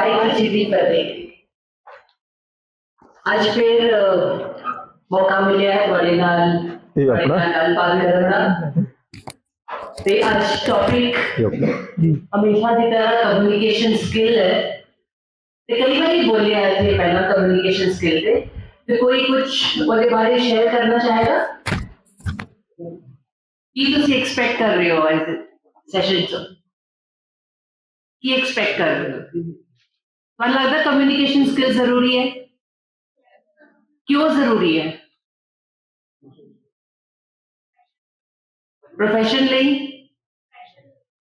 वाहिगुरू जी की फतेह। आज फिर मौका मिले थोड़े नाल गलबात करन दा ते आज टॉपिक हमेशा की तरह कम्युनिकेशन स्किल है। ते कई बार बोलिया है थे पहला कम्युनिकेशन स्किल पे तो कोई कुछ उसके बारे शेयर करना चाहेगा कि तुसी एक्सपेक्ट कर रहे हो इस सेशन से की एक्सपेक्ट कर रहे हो मन लगता कम्युनिकेशन स्किल जरूरी है क्यों जरूरी है प्रोफेशन ਲਈ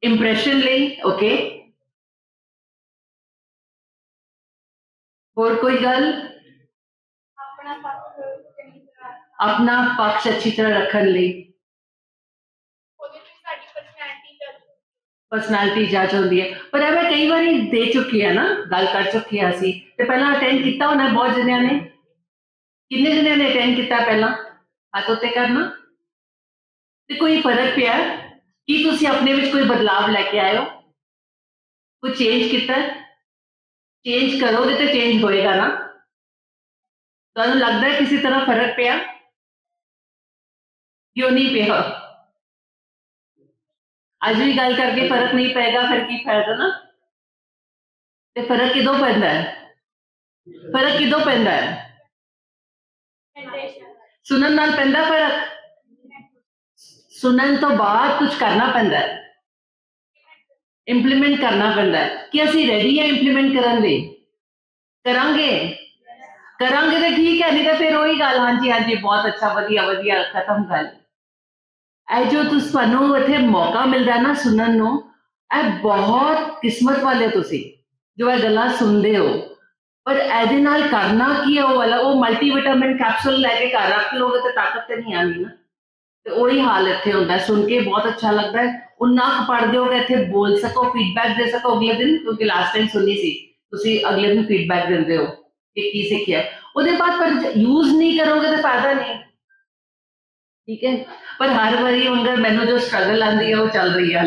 इंप्रेशन ਲਈ ओके और कोई गल अपना पक्ष अच्छी तरह रखने ਲਈ पर्सनैलिटी जज होती है पर मैं कई बार दे चुकी है ना गल कर चुकी है असी ते पहला अटेंड किया होना बहुत जनिया ने किन्ने जनिया ने अटेंड किया पहला हाथ उत्ते करना ते कोई फर्क पिया कि तुसी अपने विच कोई बदलाव लेके आए हो कोई चेंज किया चेंज करोगे तो चेंज होएगा ना तो लगता है किसी तरह फर्क पिया क्यों नहीं पिया आज भी गल करके फर्क नहीं पेगा फिर की फायदा ना ते फर्क किदों पैंदा है फर्क किदों पैंदा है सुनन नाल पैंदा फर्क सुनन तो बाद कुछ करना पैंदा है इंप्लीमेंट करना पैंदा है कि असी रेडी है इंप्लीमेंट करन दे करांगे करांगे तो ठीक है नहीं तो फिर वही गल हाँ जी बहुत अच्छा वधिया वधिया खत्म गल जो तुहानू इत्थे मौका मिलता है ना सुनन नू बहुत किस्मत वाले हो तुसी जो ये गल्लां सुनते हो पर एदे नाल करना की है वो मल्टीविटामिन कैप्सूल लैके घर रख लोगे तो ताकत तो नहीं आनी ना तो वही हाल इत्थे होंदा है सुन के बहुत अच्छा लगता है उन्ना पढ़ दोगे इत्थे बोल सको फीडबैक दे सको अगले दिन क्योंकि लास्ट टाइम सुनी सी तुसी अगले दिन फीडबैक देंदे हो कि की सीखिया उसके बाद पर यूज नहीं करोगे तो फायदा नहीं ठीक है पर हर बारी अगर मैनू जो स्ट्रगल आती है वो चल रही है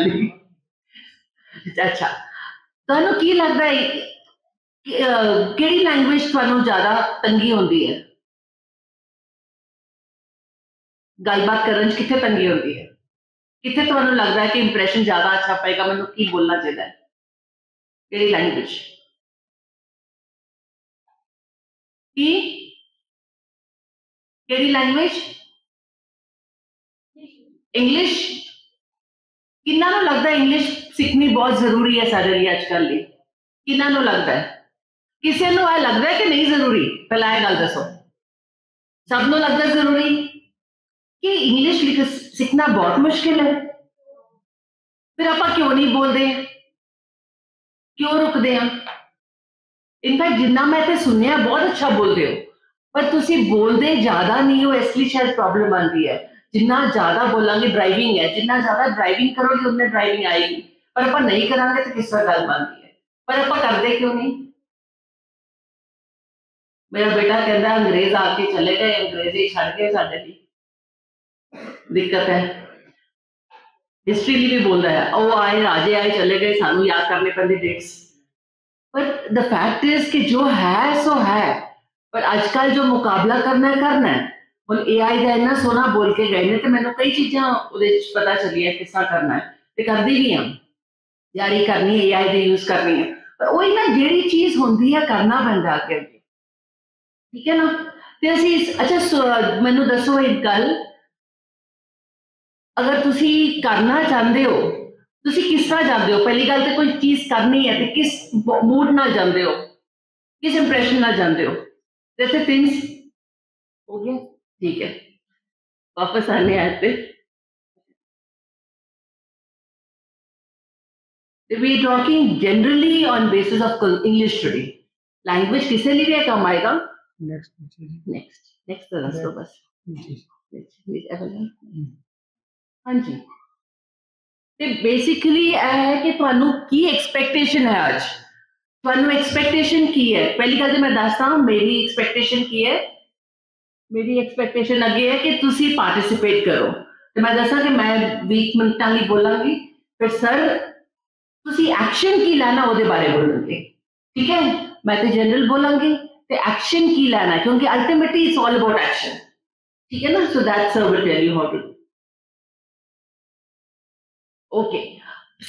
अच्छा तुहानू की लगता है किहड़ी लैंग्वेज तुहानू ज्यादा तंगी होती है गलबात करन च कित्थे तंगी होती है कित्थे तुहानू लगता है कि इंप्रेशन ज्यादा अच्छा पाएगा मैनू की बोलना चाहिए किहड़ी लैंग्वेज की किहड़ी लैंग्वेज इंग्लिश किन्ना नू लगता है इंग्लिश सीखनी बहुत जरूरी है सारे लिए अजकल लिए किन्ना नू लगता है किसी नू लगता है कि नहीं जरूरी पहला यह गल दसो सब नू लगता है जरूरी कि इंग्लिश सीखना बहुत मुश्किल है फिर आप क्यों नहीं बोलते क्यों रुकते हैं इनफैक्ट जिन्ना मैं इत्थे सुनिया बहुत अच्छा बोलते हो पर तुसी बोलते ज्यादा नहीं हो इसलिए शायद प्रॉब्लम आती है जिन्ना ज्यादा बोलांगे ड्राइविंग है जिन्ना ज्यादा ड्राइविंग करोगे उन्ने ड्राइविंग आएगी पर आप नहीं करांगे तो किस तरह गल बनती है पर आप करते क्यों नहीं मेरा बेटा कहता अंग्रेज आके चले गए अंग्रेज ही छड़ गए साडे लिए दिक्कत है हिस्ट्री भी बोलता है वो आए राजे आए चले गए सानू याद करने पैंदे डेट्स पर द फैक्ट इज कि जो है सो है पर आजकल जो मुकाबला करना है ਹੁਣ AI ਦਾ ਇੰਨਾ ਸੋਹਣਾ बोल के गए ने तो मैंने कई चीज़ां ਉਹਦੇ पता चली है किस तरह करना है तो करदी भी हम जारी करनी है AI दे यूज करनी है पर वही ना जेड़ी चीज़ होंदी है करना पैंदा अगे ठीक है ना ते असी अच्छा मैनू दसो एक गल अगर तुसी करना चाहते हो तुसी किस तरह जाते हो पहली गल तो कोई चीज़ करनी है तो किस मूड नाल जाते हो किस इंप्रेशन नाल जाते हो जैसे थिंग्स हो गया ठीक है वापस आने आते we are talking generally on basis of English today language किसे लिए भी काम आएगा next तो रस्तो बस हाँ जी ते बेसिकली है कि तुहानू की एक्सपेक्टेशन है आज तुहानू एक्सपेक्टेशन की है पहली गल तो मैं दसदा मेरी एक्सपेक्टेशन की है मेरी एक्सपेक्टेशन अगे है कि तुसी पार्टिसिपेट करो तो मैं दसा कि मैं 20 मिनट लिए बोलांगी फिर सर तुसी एक्शन की लेना ਉਹਦੇ बारे बोलोगे ठीक है, मैं तो जनरल बोलांगी ते एक्शन की लेना है क्योंकि ultimately it's all about action, ठीक है ना। So that's I will tell you how to do. Okay,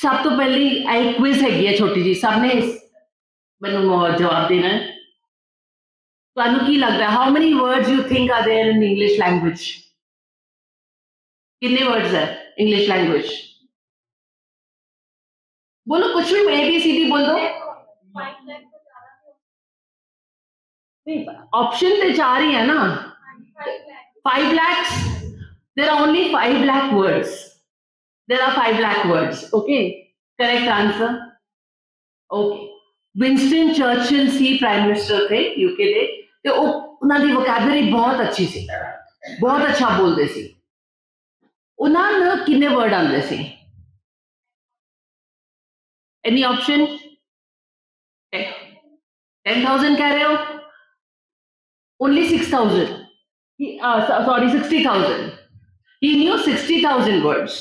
सब तो पहले एक क्विज हैगी है छोटी जी, सबने मैनू जवाब देना है। ਤੁਹਾਨੂੰ ਕੀ ਲੱਗਦਾ ਹਾउ many words you think are there in English language? कितने वर्ड्स है इंग्लिश लैंग्वेज? बोलो कुछ भी, ABCD बोल दो। ऑप्शन तो चार ही है ना। 5 lakhs, there are only 5 lakh words, there are 5 lakh words, okay, correct answer। okay, Winston Churchill ਸੀ ਪ੍ਰਾਈਮ ਮਿਨਿਸਟਰ थे यूके ਦੇ ਤੇ ਉਹਨਾਂ ਦੀ ਵੋਕੈਬਲਰੀ ਬਹੁਤ ਅੱਛੀ ਸੀ, ਬਹੁਤ ਅੱਛਾ ਬੋਲਦੇ ਸੀ। ਉਹਨਾਂ ਨੂੰ ਕਿੰਨੇ ਵਰਡ ਆਉਂਦੇ ਸੀ? Any option? 10,000 कह रहे हो? Only 6,000, sorry 60,000, he knew 60,000 words,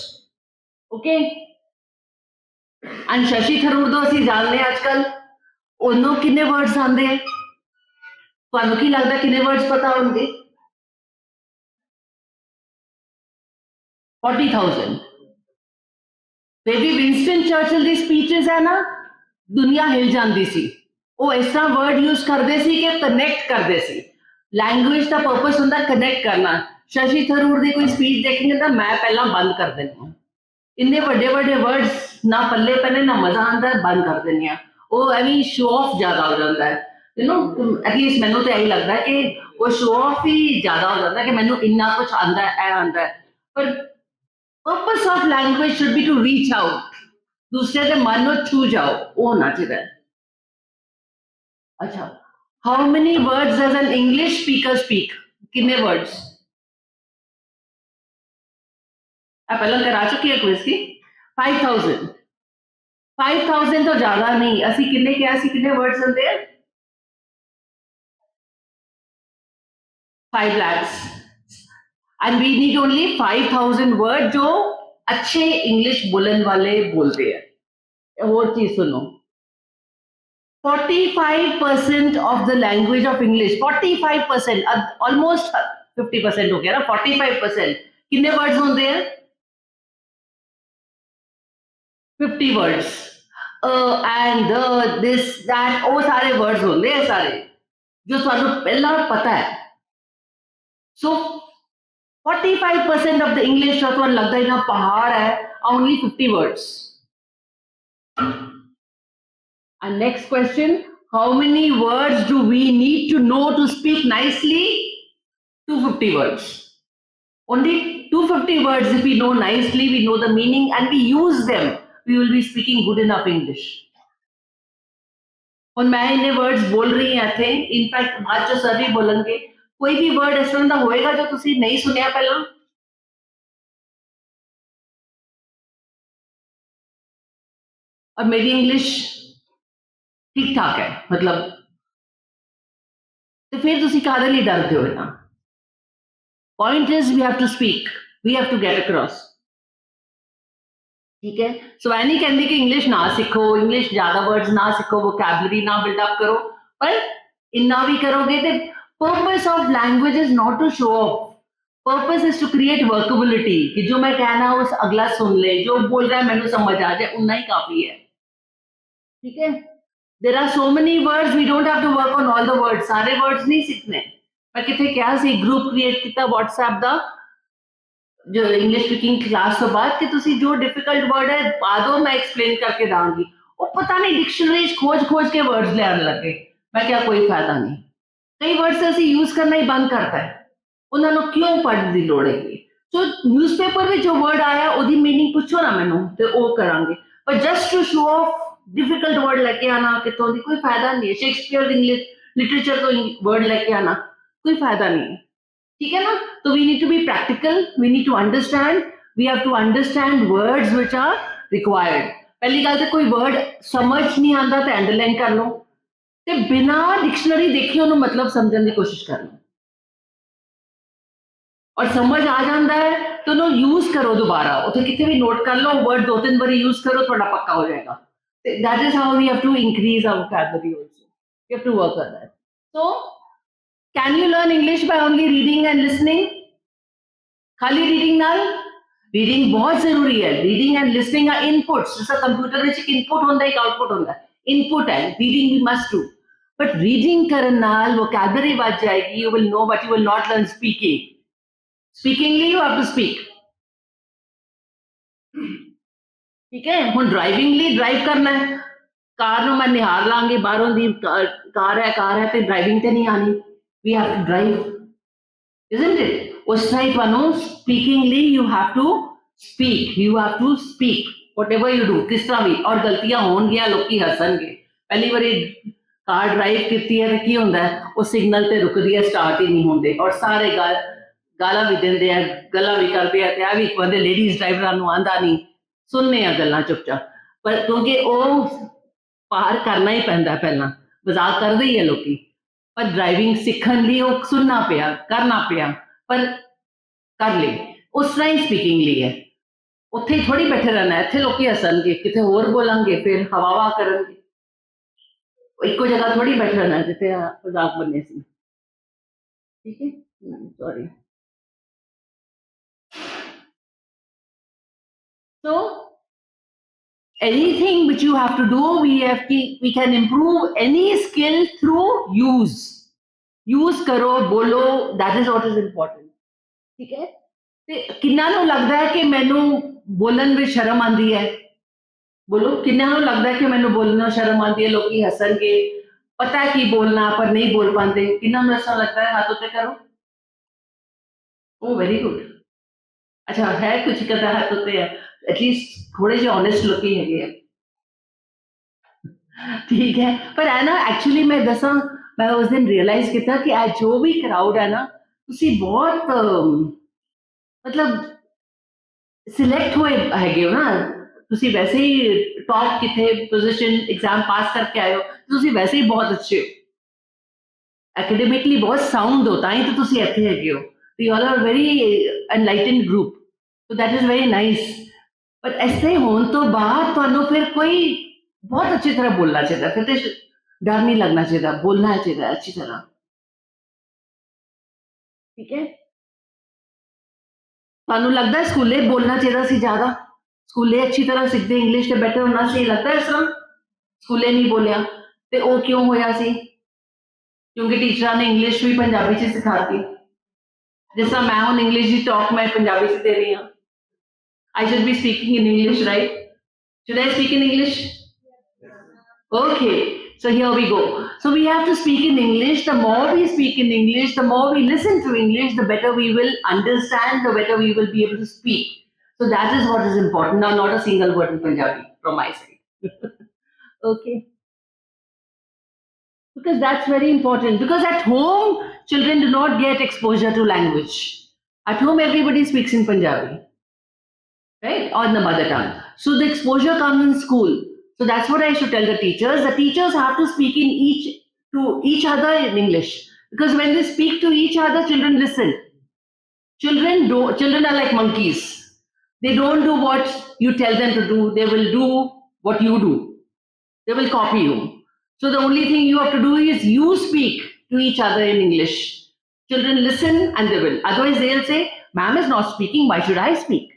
okay। and Shashi Tharoor तो ਅਸੀਂ ਜਾਣਦੇ ਹਾਂ ਅੱਜਕੱਲ ਉਹਨੂੰ ਕਿੰਨੇ ਵਰਡਸ ਆਉਂਦੇ ਹੈ? ਤੁਹਾਨੂੰ ਕੀ ਲੱਗਦਾ ਕਿੰਨੇ ਵਰਡਸ ਪਤਾ ਹੋਣਗੇ? 40,000। ਬੇਬੀ ਵਿੰਸਟਨ ਚਰਚਿਲ ਦੀ ਸਪੀਚਸ ਹੈ ਨਾ, ਦੁਨੀਆ ਹਿਲ ਜਾਂਦੀ ਸੀ। ਉਹ ਇਸ ਤਰ੍ਹਾਂ ਵਰਡ ਯੂਜ਼ ਕਰਦੇ ਸੀ ਕਿ ਕਨੈਕਟ ਕਰਦੇ ਸੀ। ਲੈਂਗੁਏਜ ਦਾ ਪਰਪਸ ਹੁੰਦਾ ਕਨੈਕਟ ਕਰਨਾ। ਸ਼ਸ਼ੀ ਥਰੂਰ ਦੀ ਕੋਈ ਸਪੀਚ ਦੇਖਣੀ ਤਾਂ ਮੈਂ ਪਹਿਲਾਂ ਬੰਦ ਕਰ ਦਿੰਦੀ ਹਾਂ, ਇੰਨੇ ਵੱਡੇ ਵੱਡੇ ਵਰਡਸ ਨਾ ਪੱਲੇ ਪੈਣੇ ਨਾ ਮਜ਼ਾ ਆਉਂਦਾ, ਬੰਦ ਕਰ ਦਿੰਦੀ ਹਾਂ। ਉਹ ਐਵੇਂ ਸ਼ੋ ਆਫ ਜ਼ਿਆਦਾ ਹੋ ਜਾਂਦਾ ਹੈ, ਯੂ ਨੋ, ਐਟਲੀਸਟ ਮੈਨੂੰ ਤਾਂ ਇਹੀ ਲੱਗਦਾ ਕਿ ਉਹ ਸ਼ੋ ਆਫ ਹੀ ਜ਼ਿਆਦਾ ਹੋ ਜਾਂਦਾ ਕਿ ਮੈਨੂੰ ਇੰਨਾ ਕੁਛ ਆਉਂਦਾ ਹੈ, ਇਹ ਆਉਂਦਾ ਹੈ। ਪਰ purpose of language should be to reach out, दूसरे के मन में छू जाओ, वो होना चाहिए। अच्छा, how many words does an English speaker speak? कितने words? आप पहले करा चुकी है क्विज की। 5,000। 5,000 तो ज्यादा नहीं, असी कितने क्या असी कितने वर्ड्स होते हैं? 5 lakhs and we need only 5,000 words जो अच्छे इंग्लिश बोलन वाले बोलते हैं। और चीज सुनो, 45% of the language of English, 45%, almost 50% हो गया ना, 45% कितने वर्ड्स होते हैं? 50 words, and this that वो सारे वर्ड्स होते हैं सारे जो थानू पहला पता है। So 45% of the English जो थानू लगता है ना पहाड़ है, only 50 words। And next question, how many words do we need to know to speak nicely? 250 words. Only 250 words if we know nicely, we know the meaning and we use them, we will be speaking good enough English। और मैं इन्हें words बोल रही हैं थे, in fact आज जो sir भी बोलेंगे, कोई भी वर्ड इस तरह का होएगा जो तुसी नहीं सुनिया पहला? और मेरी इंग्लिश ठीक ठाक है, मतलब तो फिर तुसी काहदे लई डरदे हो ना? Point is we have to speak, we have to get across, ठीक है। सो मैं नहीं कहती कि इंग्लिश ना सीखो, इंग्लिश ज्यादा वर्ड्स ना सीखो, वोकैबुलरी ना बिल्डअप करो, पर इन्ना भी करोगे तो purpose of language is not to show off, purpose is to create workability कि जो मैं कहना उस अगला सुन ले, जो बोल रहा है मैंने समझ आ जाए, उतना ही काफी है, ठीक है। There are so many words, we don't have to work on all the words, सारे वर्ड्स नहीं सीखने। मैं कितने क्या सी ग्रुप क्रिएट किया व्हाट्सएप का जो इंग्लिश स्पीकिंग क्लास तो बाद कि तुसी जो डिफिकल्ट वर्ड है पा दो, मैं एक्सप्लेन करके दांगी। वो पता नहीं डिक्शनरी खोज खोज के वर्ड्स ले आने लगे, मैं क्या कोई फायदा नहीं। कई वर्ड्स ऐसे यूज करना ही बंद करता है, उन्होंने क्यों पढ़ने की लोड़ है। जो न्यूज़पेपर में जो वर्ड आया ओदी मीनिंग पूछो ना मैनू तो वो करांगे, पर just to show off difficult word लेके आना कितों दी कोई फायदा नहीं है। शेक्सपियर इंग्लिश लिटरेचर तो वर्ड लेके आना कोई फायदा नहीं है, ठीक है ना। तो we need to be practical, we need to understand, we have to understand words which are required. पहली गल तो कोई वर्ड समझ नहीं आता तो अंडरलाइन कर लो, ते बिना डिक्शनरी देखे उन्हें मतलब समझने की कोशिश कर लो, और समझ आ जाता है तो उन्हें यूज करो दोबारा, उसे कितने भी नोट कर लो, वर्ड 2-3 बार यूज करो, थोड़ा पक्का हो जाएगा। That is how we have to increase our vocabulary also. We have to work on that. So, can you learn English by only reading and listening? खाली रीडिंग नाल रीडिंग बहुत जरूरी है reading and listening are inputs जैसा computer में एक input होता है एक आउटपुट होता है इनपुट है reading we must do but reading करन नाल वोकैबुलरी बढ़ जाएगी you will know but you will not learn speaking speakingly you have to speak ठीक है हुन ड्राइविंगली ड्राइव करना है कार ਨੂੰ ਮੈਂ ਨਿਹਾਰ ਲਾਂਗੇ ਬਾਹਰੋਂ ਦੀ ਕਾਰ ਹੈ ਤੇ ਡਰਾਈਵਿੰਗ ਤੇ ਨਹੀਂ ਆਣੀ we have to drive isn't it ਉਸ ਤਰ੍ਹਾਂ ਹੀ ਤੁਹਾਨੂੰ speakingly you have to speak whatever you do ਕਿਸ ਤਰ੍ਹਾਂ ਵੀ ਔਰ ਗਲਤੀਆਂ ਹੋਣਗੀਆਂ ਲੋਕੀ ਹੱਸਣਗੇ ਪਹਿਲੀ ਵਾਰੀ ਕਾਰ ਡਰਾਈਵ ਕੀਤੀ ਹੈ ਤੇ ਕੀ ਹੁੰਦਾ ਹੈ ਉਹ ਸਿਗਨਲ ਤੇ ਰੁਕਦੀ ਹੈ ਸਟਾਰਟ ਹੀ ਨਹੀਂ ਹੁੰਦੇ ਔਰ ਸਾਰੇ ਗਾਲਾਂ ਵੀ ਦਿੰਦੇ ਆ ਗੱਲਾਂ ਵੀ ਕਰਦੇ ਆ ਤੇ ਆ ਵੀ ਕਹਿੰਦੇ ਲੇਡੀਜ਼ ਡਰਾਈਵਰਾਂ ਨੂੰ ਆਂਦਾ ਨਹੀਂ ਸੁਣਨੇ ਆ ਗੱਲਾਂ ਚੁੱਪਚਾਪ ਪਰ ਕਿਉਂਕਿ ਉਹ ਪਾਰ ਕਰਨਾ ਹੀ ਪੈਂਦਾ ਪਹਿਲਾਂ ਮਜ਼ਾਕ ਕਰਦੇ ਹੀ ਆ ਲੋਕੀ ਪਰ ਡਰਾਈਵਿੰਗ ਸਿੱਖਣ ਲਈ ਉਹ ਸੁਣਨਾ ਪਿਆ ਕਰਨਾ ਪਿਆ ਪਰ ਕਰ ਲਈ ਉਸ ਤਰ੍ਹਾਂ ਹੀ ਸਪੀਕਿੰਗ ਲਈ ਹੈ ਉੱਥੇ ਹੀ ਥੋੜੀ ਬੈਠੇ ਰਹਿਣਾ ਇੱਥੇ ਲੋਕੀ ਹੱਸਣਗੇ ਕਿਤੇ ਹੋਰ ਬੋਲਾਂਗੇ ਫਿਰ ਹਵਾਵਾ ਕਰਨਗੇ ਇੱਕੋ ਜਗ੍ਹਾ ਥੋੜੀ ਬੈਠੇ ਰਹਿਣਾ ਜਿੱਥੇ ਮਜ਼ਾਕ ਬਣਨੇ ਸੀ ਠੀਕ ਹੈ sorry so anything which you have to do we can improve any skill through use karo bolo that is what is important ठीक है ਤੇ ਕਿੰਨਾ ਨੂੰ ਲੱਗਦਾ ਹੈ ਕਿ ਮੈਨੂੰ ਬੋਲਣ ਵਿੱਚ ਸ਼ਰਮ ਆਉਂਦੀ ਹੈ ਬੋਲੋ ਕਿੰਨਾ ਨੂੰ ਲੱਗਦਾ ਹੈ ਕਿ ਮੈਨੂੰ ਬੋਲਣਾ ਸ਼ਰਮ ਆਉਂਦੀ ਹੈ ਲੋਕੀ ਹੱਸਣਗੇ ਪਤਾ ਹੈ ਕੀ ਬੋਲਣਾ ਪਰ ਨਹੀਂ ਬੋਲ ਪਾਉਂਦੇ ਕਿੰਨਾ ਨੂੰ ਐਸਾ ਲੱਗਦਾ ਹੈ ਹੱਥ ਉੱਤੇ ਕਰੋ ਉਹ ਵੈਰੀ ਗੁੱਡ ਅੱਛਾ ਹੈ ਕੁਝ ਕਦਾ ਹੱਥ ਉੱਤੇ ਹੈ एटलीस्ट थोड़े जो ऑनेस्ट लोग ही है ठीक है पर है ना एक्चुअली मैं दसा मैं उस दिन रियलाइज किया कि आज जो भी क्राउड है ना तुसी बहुत मतलब सिलेक्ट हुए हैगे हो ना तुसी वैसे ही टॉप किथे पोजीशन एग्जाम पास करके आए हो तुसी वैसे ही बहुत अच्छे हो एकेडमिकली बहुत साउंड होता है तो तुसी इथे हैगे हो you all are very enlightened group so that is very nice पर ऐसे होने तो बाद तो फिर कोई बहुत अच्छी तरह बोलना चाहिए फिर तो डर नहीं लगना चाहिए बोलना चाहिए अच्छी तरह ठीक है ਤੁਹਾਨੂੰ लगता है स्कूले बोलना चाहिए सी ज्यादा स्कूले अच्छी तरह सीखते इंग्लिश से बेटर होना सी लगता है इस तरह स्कूले नहीं बोलिया तो वो क्यों होया सी क्योंकि टीचर ने इंग्लिश भी पंजाबी च सिखाती जिस तरह मैं हूँ इंग्लिश की टॉक मैं पंजाबी च दे रही हूँ I should be speaking in English, right? Should I speak in English? Okay, so here we go. So we have to speak in English. The more we speak in English, the more we listen to English, the better we will understand, the better we will be able to speak. So that is what is important. Now, not a single word in Punjabi from my side. Okay. Because that's very important. Because at home, children do not get exposure to language. At home, everybody speaks in Punjabi. Right, on the mother tongue. So the exposure comes in school. So that's what I should tell the teachers. The teachers have to speak to each other in English. Because when they speak to each other, children listen. Children are like monkeys. They don't do what you tell them to do. They will do what you do. They will copy you. So the only thing you have to do is you speak to each other in English. Children listen and they will. Otherwise they'll say, ma'am is not speaking, why should I speak?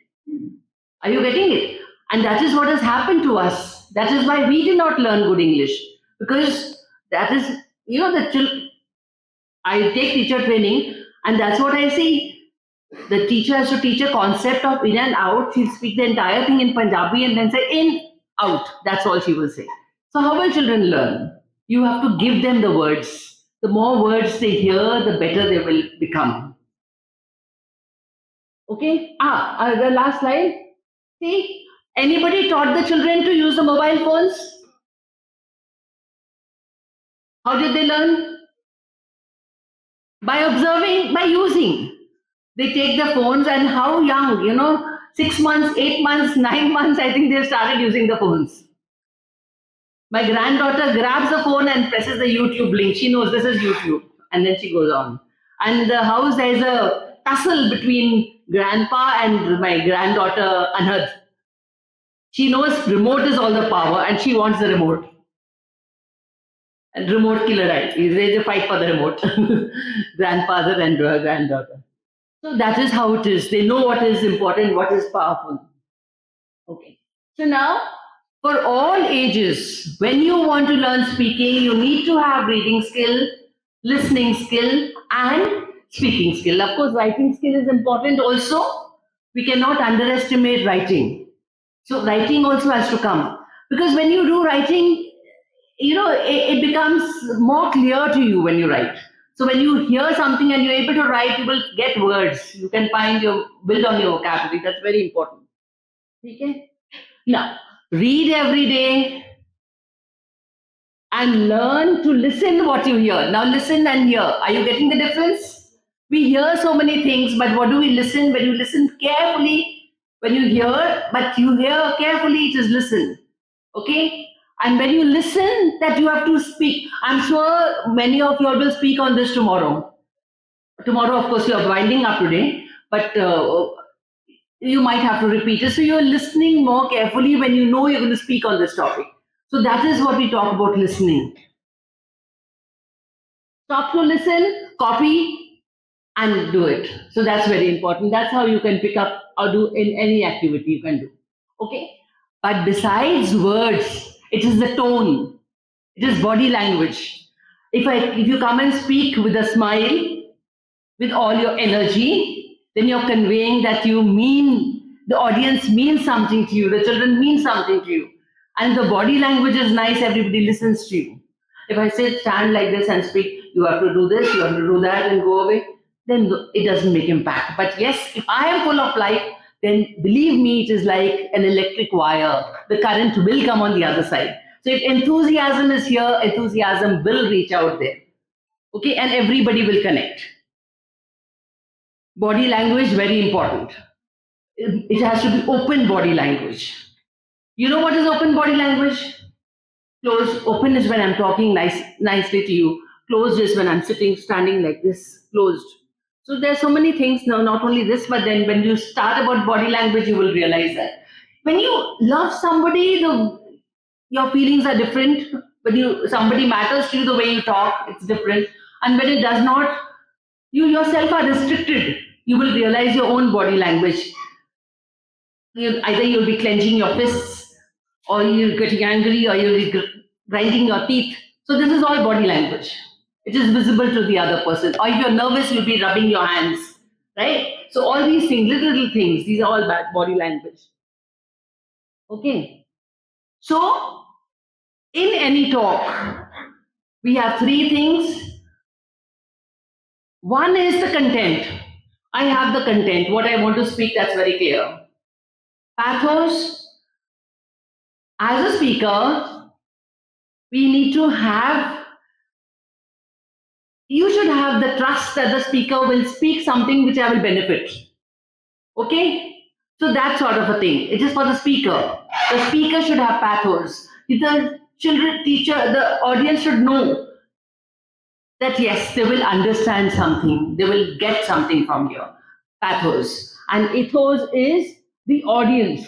Are you getting it? And that is what has happened to us. That is why we did not learn good English. Because that is, you know, I take teacher training and that's what I see. The teacher has to teach a concept of in and out. She'll speak the entire thing in Punjabi and then say in, out. That's all she will say. So how will children learn? You have to give them the words. The more words they hear, the better they will become. Okay? The last slide. See, anybody taught the children to use the mobile phones? How did they learn? By observing, by using. They take the phones and how young, 6 months, 8 months, 9 months, I think they've started using the phones. My granddaughter grabs the phone and presses the YouTube link. She knows this is YouTube. And then she goes on. And the house, there's a tussle between grandpa and my granddaughter Anhad. She knows remote is all the power and she wants the remote. And remote killer, right? They fight for the remote. Grandfather and granddaughter. So that is how it is. They know what is important, what is powerful. Okay. So now, for all ages, when you want to learn speaking, you need to have reading skill, listening skill, and speaking skill. Of course, writing skill is important also. We cannot underestimate writing. So writing also has to come. Because when you do writing, it becomes more clear to you when you write. So when you hear something and you're able to write, you will get words. You can build on your vocabulary. That's very important. Okay? Now, read every day and learn to listen what you hear. Now listen and hear. Are you getting the difference? We hear so many things, but what do we listen? When you listen carefully, when you hear, but you hear carefully, it is listen. Okay? And when you listen, that you have to speak. I'm sure many of you all will speak on this tomorrow. Tomorrow, of course, you are winding up today, but you might have to repeat it. So you're listening more carefully when you know you're going to speak on this topic. So that is what we talk about listening. Stop to listen, copy, and do it. So that's very important. That's how you can pick up or do in any activity you can do. Okay? But besides words, it is the tone. It is body language. If you come and speak with a smile, with all your energy, then you're conveying that the audience means something to you, the children mean something to you. And the body language is nice, everybody listens to you. If I say stand like this and speak, you have to do this, you have to do that and go away, then it doesn't make impact. But yes, if I am full of life, then believe me, it is like an electric wire. The current will come on the other side. So if enthusiasm is here, enthusiasm will reach out there. Okay, and everybody will connect. Body language, very important. It has to be open body language. You know what is open body language? Open is when I'm talking nicely to you. Closed is when I'm standing like this, closed. So there's so many things now, not only this, but then when you start about body language, you will realize that. When you love somebody, your feelings are different. When somebody matters to you, the way you talk, it's different. And when it does not, you yourself are restricted. You will realize your own body language. Either you'll be clenching your fists, or you're getting angry, or you'll be grinding your teeth. So this is all body language. It is visible to the other person. Or if you're nervous, you'll be rubbing your hands, right? So all these things, little things, these are all bad body language. Okay. So in any talk, we have three things. One is the content. I have the content. What I want to speak, that's very clear. Pathos. As a speaker, you should have the trust that the speaker will speak something which I will benefit. Okay? So that sort of a thing. It is for the speaker. The speaker should have pathos. The audience should know that yes, they will understand something. They will get something from here. Pathos. And ethos is the audience.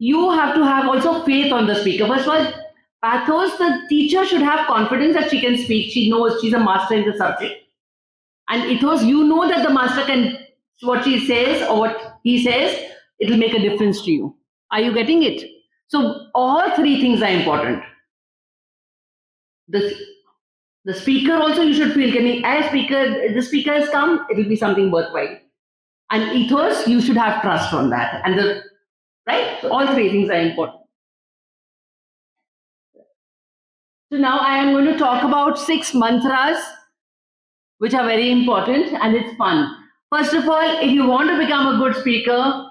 You have to have also faith on the speaker. First of all, pathos, the teacher should have confidence that she can speak. She knows she's a master in the subject. And ethos, you know that the master can, what she says or what he says, it will make a difference to you. Are you getting it? So all three things are important. The speaker also, you should feel, the speaker has come, it will be something worthwhile. And ethos, you should have trust on that. And right? So all three things are important. So now I am going to talk about 6 mantras, which are very important and it's fun. First of all, if you want to become a good speaker,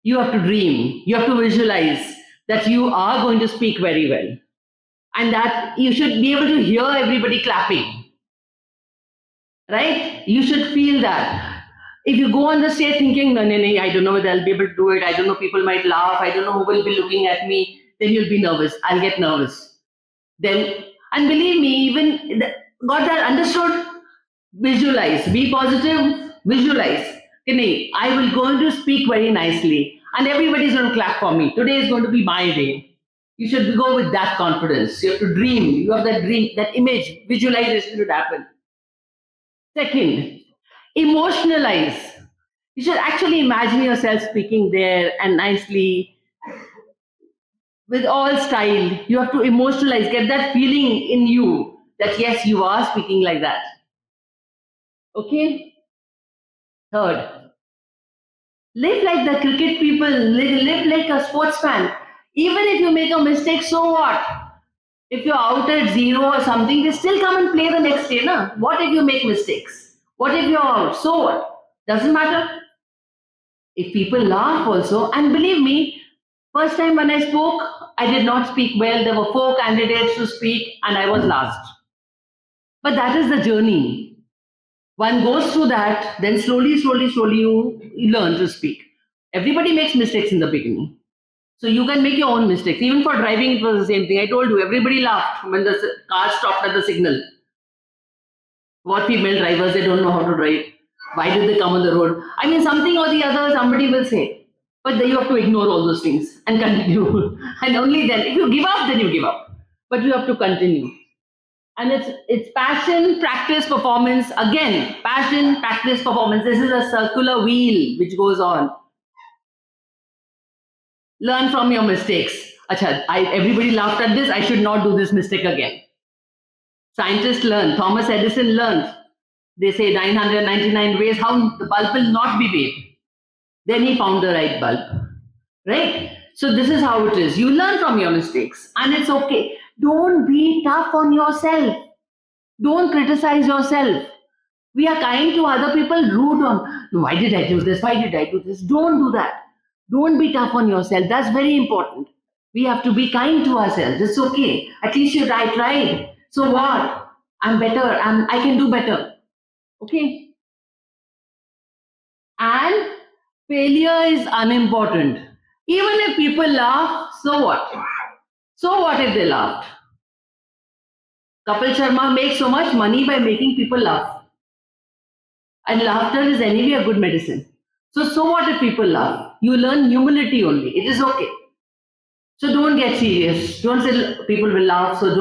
you have to dream. You have to visualize that you are going to speak very well. And that you should be able to hear everybody clapping. Right? You should feel that. If you go on the stage thinking, no, I don't know whether I'll be able to do it. I don't know, people might laugh. I don't know who will be looking at me. Then you'll be nervous. I'll get nervous. Then, and believe me, even got that understood? Visualize. Be positive. Visualize. I will going to speak very nicely. and everybody's going to clap for me. Today is going to be my day. You should go with that confidence. You have to dream. You have that dream, that image, visualization should happen. Second, emotionalize. You should actually imagine yourself speaking there and nicely, with all style. You have to emotionalize, get that feeling in you that yes, you are speaking like that. Okay? Third, live like the cricket people, live like a sportsman. Even if you make a mistake, so what? If you're out at zero or something, they still come and play the next day. Na? What if you make mistakes? What if you're out? So what? Doesn't matter. If people laugh also, and believe me, first time when I spoke, I did not speak well. There were 4 candidates to speak, and I was last. But that is the journey. One goes through that, then slowly you learn to speak. Everybody makes mistakes in the beginning. So you can make your own mistakes. Even for driving, it was the same thing. I told you, everybody laughed when the car stopped at the signal. What female drivers, they don't know how to drive. Why did they come on the road? I mean, something or the other, somebody will say. But then you have to ignore all those things and continue. And only then, if you give up, then you give up. But you have to continue. And it's passion, practice, performance. Again, passion, practice, performance. This is a circular wheel which goes on. Learn from your mistakes. Achha, everybody laughed at this. I should not do this mistake again. Scientists learn. Thomas Edison learned. They say 999 ways how the bulb will not be made. Then he found the right bulb. Right? So this is how it is. You learn from your mistakes. And it's okay. Don't be tough on yourself. Don't criticize yourself. We are kind to other people, rude on, why did I do this? Why did I do this? Don't do that. Don't be tough on yourself. That's very important. We have to be kind to ourselves. It's okay. At least I tried. So what? I'm better. I can do better. Okay? And failure is unimportant. Even if people laugh, so what? So what if they laughed? Kapil Sharma makes so much money by making people laugh. And laughter is anyway a good medicine. So what if people laugh? You learn humility only. It is okay. So don't get serious. Don't say people will laugh, so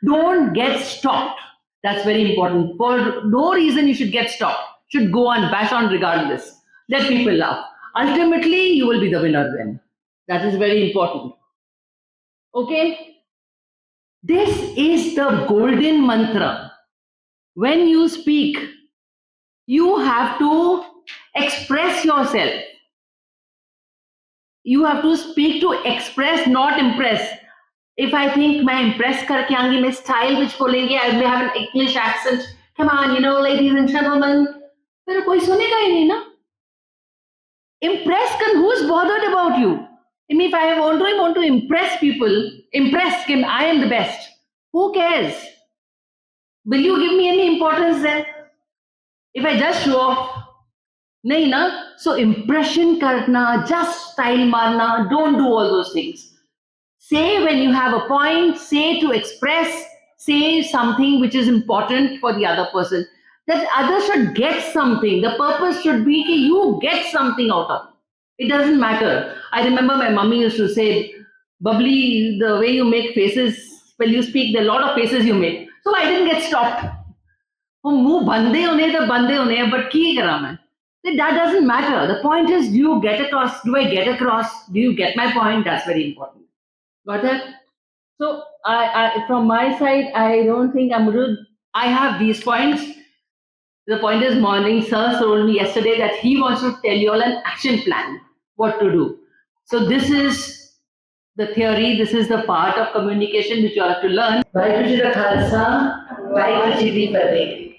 don't get stopped. That's very important. For no reason you should get stopped. Should go on, bash on regardless. Let people laugh. Ultimately, you will be the winner then. That is very important. Okay? This is the golden mantra. When you speak, you have to express yourself. You have to speak to express, not impress. If I think मैं impress करके आऊंगी, मैं style which बोलेंगे, I may have an English accent. Come on, ladies and gentlemen. फिर कोई सुनेगा ही नहीं ना. Impress who's bothered about you? I mean, if I only want to impress people, impress him, I am the best. Who cares? Will you give me any importance then? If I just show off, nahi na? So impression karna, just style marna, don't do all those things. Say when you have a point, say to express, say something which is important for the other person. That others should get something. The purpose should be that you get something out of it. It doesn't matter. I remember my mummy used to say, Bubbly, the way you make faces, when you speak, there are a lot of faces you make. So I didn't get stopped. But that doesn't matter. The point is, do you get across? Do I get across? Do you get my point? That's very important. Got it? So I from my side, I don't think I'm rude. I have these points. The point is, morning, sir told me yesterday that he wants to tell you all an action plan, what to do. So this is the theory, this is the part of communication which you have to learn. Vai Khalsa, Vai Fateh.